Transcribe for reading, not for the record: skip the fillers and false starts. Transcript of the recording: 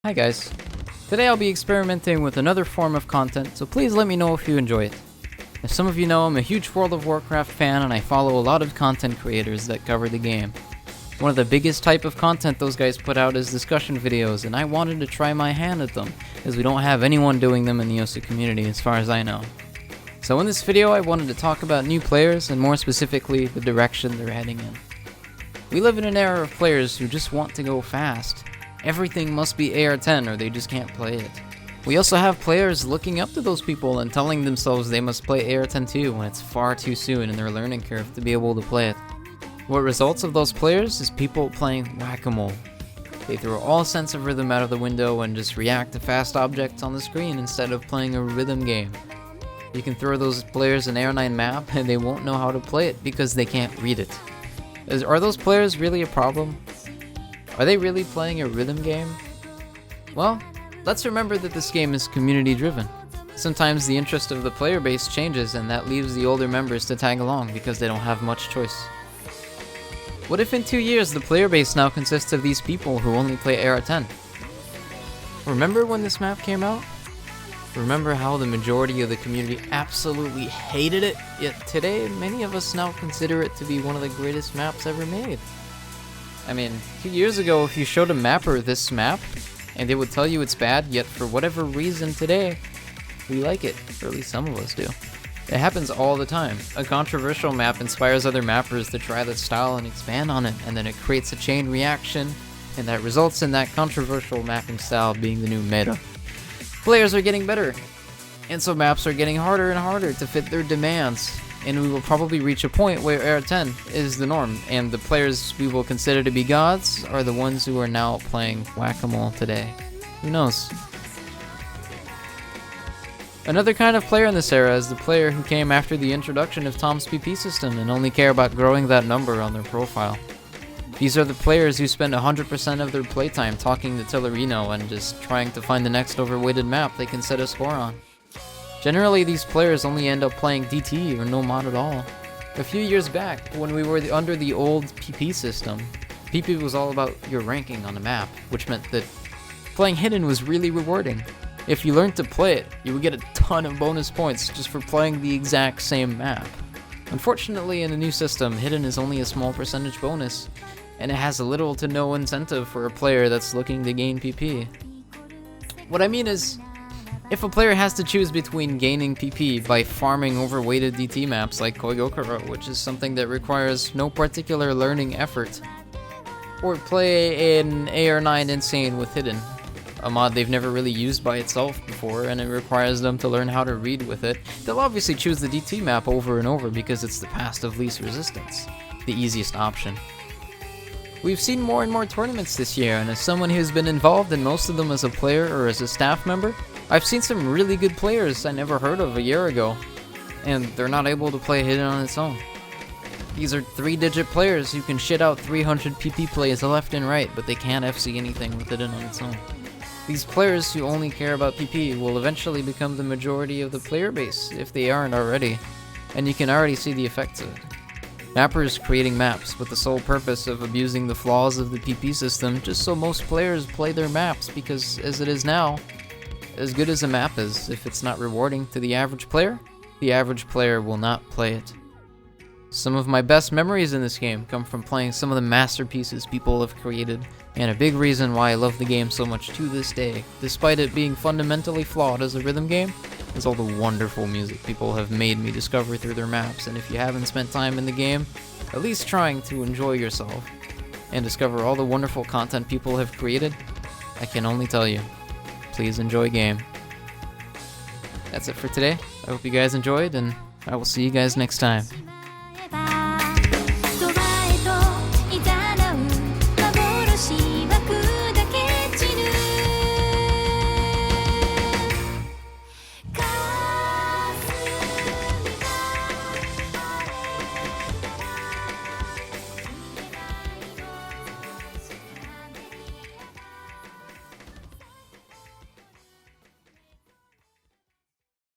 Hi guys. Today I'll be experimenting with another form of content, so please let me know if you enjoy it. As some of you know, I'm a huge World of Warcraft fan and I follow a lot of content creators that cover the game. One of the biggest type of content those guys put out is discussion videos, and I wanted to try my hand at them, as we don't have anyone doing them in the OSA community as far as I know. So in this video I wanted to talk about new players, and more specifically, the direction they're heading in. We live in an era of players who just want to go fast. Everything must be AR-10 or they just can't play it. We also have players looking up to those people and telling themselves they must play AR-10 too when it's far too soon in their learning curve to be able to play it. What results of those players is people playing whack-a-mole. They throw all sense of rhythm out of the window and just react to fast objects on the screen instead of playing a rhythm game. You can throw those players an AR-9 map and they won't know how to play it because they can't read it. Are those players really a problem? Are they really playing a rhythm game? Well, let's remember that this game is community driven. Sometimes the interest of the player base changes and that leaves the older members to tag along because they don't have much choice. What if in 2 years the player base now consists of these people who only play AR-10? Remember when this map came out? Remember how the majority of the community absolutely hated it? Yet today, many of us now consider it to be one of the greatest maps ever made. I mean, 2 years ago, if you showed a mapper this map, and they would tell you it's bad, yet for whatever reason today, we like it, or at least some of us do. It happens all the time. A controversial map inspires other mappers to try the style and expand on it, and then it creates a chain reaction, and that results in that controversial mapping style being the new meta. Players are getting better, and so maps are getting harder and harder to fit their demands. And we will probably reach a point where AR-10 is the norm, and the players we will consider to be gods are the ones who are now playing whack-a-mole today. Who knows? Another kind of player in this era is the player who came after the introduction of Tom's PP system and only care about growing that number on their profile. These are the players who spend 100% of their playtime talking to Tillerino and just trying to find the next overweighted map they can set a score on. Generally, these players only end up playing DT or no mod at all. A few years back, when we were under the old PP system, PP was all about your ranking on the map, which meant that playing Hidden was really rewarding. If you learned to play it, you would get a ton of bonus points just for playing the exact same map. Unfortunately, in the new system, Hidden is only a small percentage bonus, and it has a little to no incentive for a player that's looking to gain PP. What I mean is, if a player has to choose between gaining PP by farming overweighted DT maps like Koigokuro, which is something that requires no particular learning effort, or play an AR-9 Insane with Hidden, a mod they've never really used by itself before and it requires them to learn how to read with it, they'll obviously choose the DT map over and over because it's the path of least resistance, the easiest option. We've seen more and more tournaments this year, and as someone who's been involved in most of them as a player or as a staff member, I've seen some really good players I never heard of a year ago, and they're not able to play Hidden on its own. These are 3-digit players who can shit out 300 PP plays left and right, but they can't FC anything with Hidden on its own. These players who only care about PP will eventually become the majority of the player base, if they aren't already, and you can already see the effects of it. Mappers creating maps with the sole purpose of abusing the flaws of the PP system just so most players play their maps because, as it is now, as good as a map is, if it's not rewarding to the average player will not play it. Some of my best memories in this game come from playing some of the masterpieces people have created, and a big reason why I love the game so much to this day, despite it being fundamentally flawed as a rhythm game, is all the wonderful music people have made me discover through their maps. And if you haven't spent time in the game, at least trying to enjoy yourself and discover all the wonderful content people have created, I can only tell you, please enjoy game. That's it for today. I hope you guys enjoyed, and I will see you guys next time.